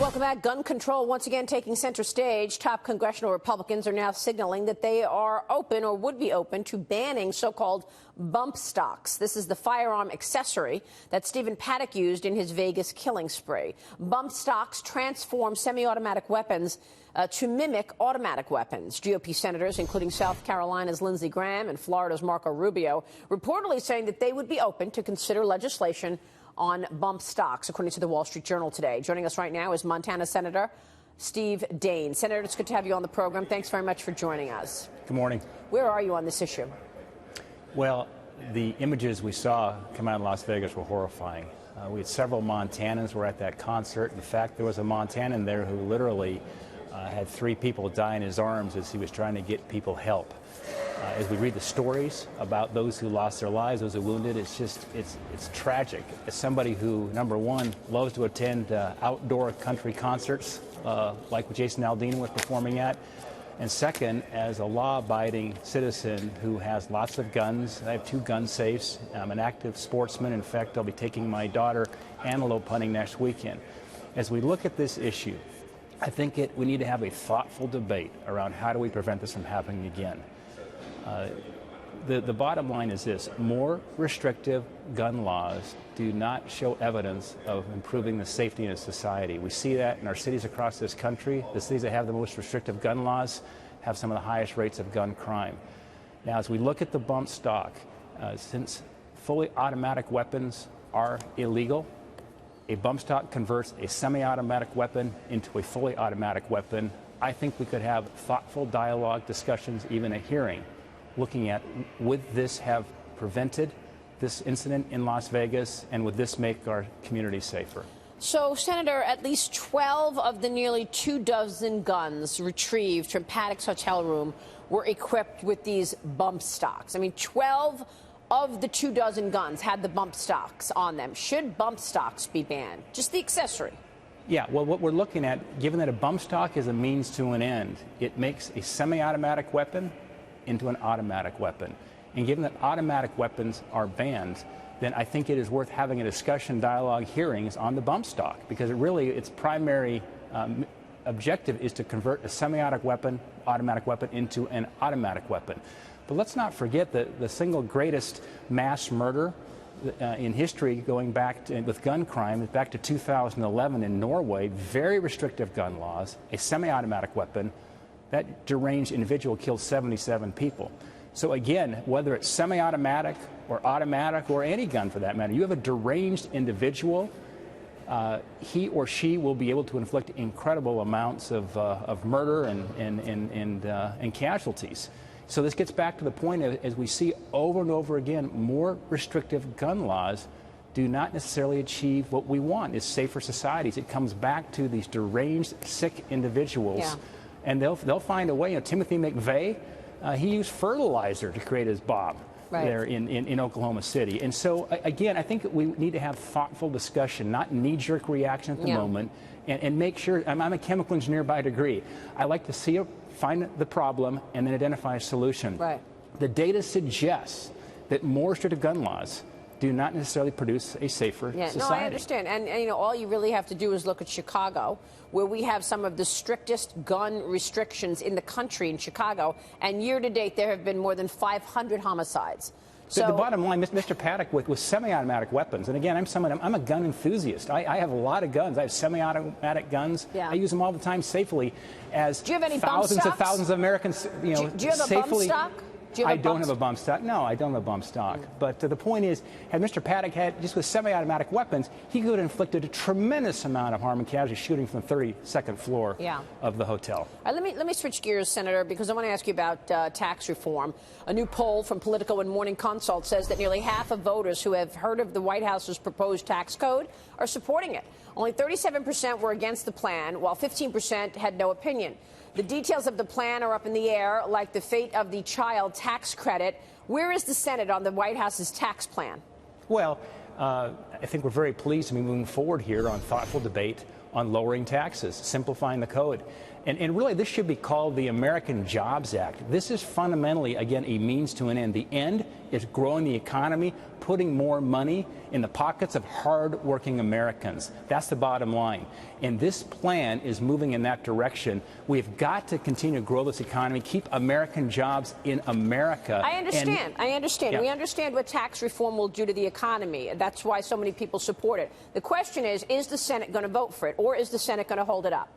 Welcome back. Gun control once again taking center stage. Top congressional Republicans are now signaling that they are open or would be open to banning so-called bump stocks. This is the firearm accessory that Stephen Paddock used in his Vegas killing spree. Bump stocks transform semi-automatic weapons to mimic automatic weapons. GOP senators, including South Carolina's Lindsey Graham and Florida's Marco Rubio, reportedly saying that they would be open to consider legislation on bump stocks, according to the Wall Street Journal today. Joining us right now is Montana Senator Steve Daines. Senator, it's good to have you on the program. Thanks very much for joining us. Good morning. Where are you on this issue? Well, the images we saw come out of Las Vegas were horrifying. We had several Montanans were at that concert. In fact, there was a Montanan there who literally had 3 people die in his arms as he was trying to get people help. As we read the stories about those who lost their lives, those who were wounded, it's tragic. As somebody who, number one, loves to attend outdoor country concerts, like what Jason Aldean was performing at, and second, as a law-abiding citizen who has lots of guns. I have 2 gun safes. I'm an active sportsman. In fact, I'll be taking my daughter antelope hunting next weekend. As we look at this issue, I think we need to have a thoughtful debate around how do we prevent this from happening again. The bottom line is this: more restrictive gun laws do not show evidence of improving the safety in a society. We see that in our cities across this country. The cities that have the most restrictive gun laws have some of the highest rates of gun crime. Now, as we look at the bump stock, since fully automatic weapons are illegal, a bump stock converts a semi-automatic weapon into a fully automatic weapon. I think we could have thoughtful dialogue, discussions, even a hearing, looking at would this have prevented this incident in Las Vegas, and would this make our community safer? So, Senator, at least 12 of the nearly 24 guns retrieved from Paddock's hotel room were equipped with these bump stocks. I mean, 12 of the 24 guns had the bump stocks on them. Should bump stocks be banned? Just the accessory. Yeah, well, what we're looking at, given that a bump stock is a means to an end, it makes a semi-automatic weapon into an automatic weapon. And given that automatic weapons are banned, then I think it is worth having a discussion, dialogue, hearings on the bump stock, because its primary objective is to convert a automatic weapon into an automatic weapon. But let's not forget that the single greatest mass murder in history, going back with gun crime, back to 2011 in Norway. Very restrictive gun laws, a semi-automatic weapon. That deranged individual killed 77 people. So again, whether it's semi-automatic or automatic or any gun for that matter, you have a deranged individual, he or she will be able to inflict incredible amounts of murder and casualties. So this gets back to the point of, as we see over and over again, more restrictive gun laws do not necessarily achieve what we want, is safer societies. It comes back to these deranged, sick individuals. Yeah. And they'll find a way. You know, Timothy McVeigh, he used fertilizer to create his bomb there in Oklahoma City. And so, again, I think we need to have thoughtful discussion, not knee-jerk reaction at the moment, and make sure. I'm a chemical engineer by degree. I like to find the problem and then identify a solution. Right. The data suggests that more restrictive gun laws do not necessarily produce a safer society. No, I understand. And, you know, all you really have to do is look at Chicago, where we have some of the strictest gun restrictions in the country in Chicago. And year to date, there have been more than 500 homicides. So the bottom line, Mr. Paddock, with semi-automatic weapons, and again, I'm a gun enthusiast. I have a lot of guns. I have semi-automatic guns. Yeah. I use them all the time safely, as do you have any thousands and thousands of Americans, you know, do you have a safely. Bump stock? I don't have a bump stock. No, I don't have a bump stock. But the point is, had Mr. Paddock had just with semi-automatic weapons, he could have inflicted a tremendous amount of harm and casualty shooting from the 32nd floor of the hotel. All right, let me switch gears, Senator, because I want to ask you about tax reform. A new poll from Politico and Morning Consult says that nearly half of voters who have heard of the White House's proposed tax code are supporting it. Only 37% were against the plan, while 15% had no opinion. The details of the plan are up in the air, like the fate of the child tax credit. Where is the Senate on the White House's tax plan? Well, I think we're very pleased to be moving forward here on thoughtful debate on lowering taxes, simplifying the code. And really, this should be called the American Jobs Act. This is fundamentally, again, a means to an end. The end is growing the economy, putting more money in the pockets of hard-working Americans. That's the bottom line. And this plan is moving in that direction. We've got to continue to grow this economy, keep American jobs in America. I understand. I understand. Yeah. We understand what tax reform will do to the economy. That's why so many people support it. The question is the Senate going to vote for it, or is the Senate going to hold it up?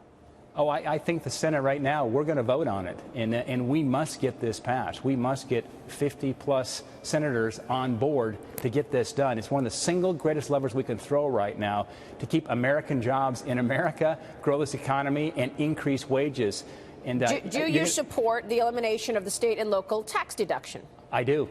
Oh, I think the Senate right now, we're going to vote on it, and we must get this passed. We must get 50-plus senators on board to get this done. It's one of the single greatest levers we can throw right now to keep American jobs in America, grow this economy, and increase wages. And do you support the elimination of the state and local tax deduction? I do.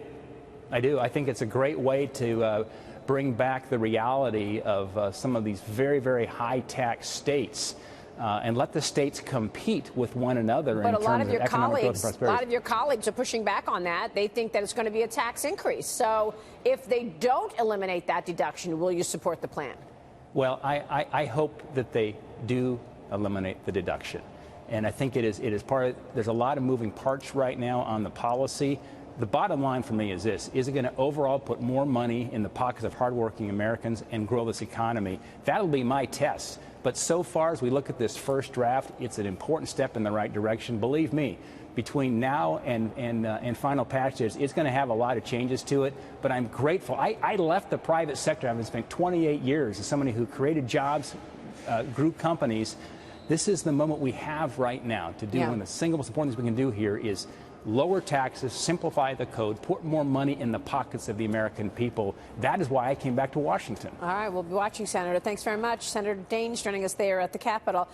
I do. I think it's a great way to bring back the reality of some of these very, very high-tax states. And let the states compete with one another in terms of economic growth and prosperity. A lot of your colleagues are pushing back on that. They think that it's going to be a tax increase. So if they don't eliminate that deduction, will you support the plan? Well, I hope that they do eliminate the deduction. And I think it is part of, there's a lot of moving parts right now on the policy. The bottom line for me is this: is it going to overall put more money in the pockets of hardworking Americans and grow this economy? That'll be my test. But so far, as we look at this first draft, it's an important step in the right direction. Believe me, between now and final passage, it's going to have a lot of changes to it. But I'm grateful. I left the private sector. I've spent 28 years as somebody who created jobs, grew companies. This is the moment we have right now to do. One of the single most important things we can do here is lower taxes, simplify the code, put more money in the pockets of the American people. That is why I came back to Washington. All right, we'll be watching, Senator. Thanks very much. Senator Daines joining us there at the Capitol.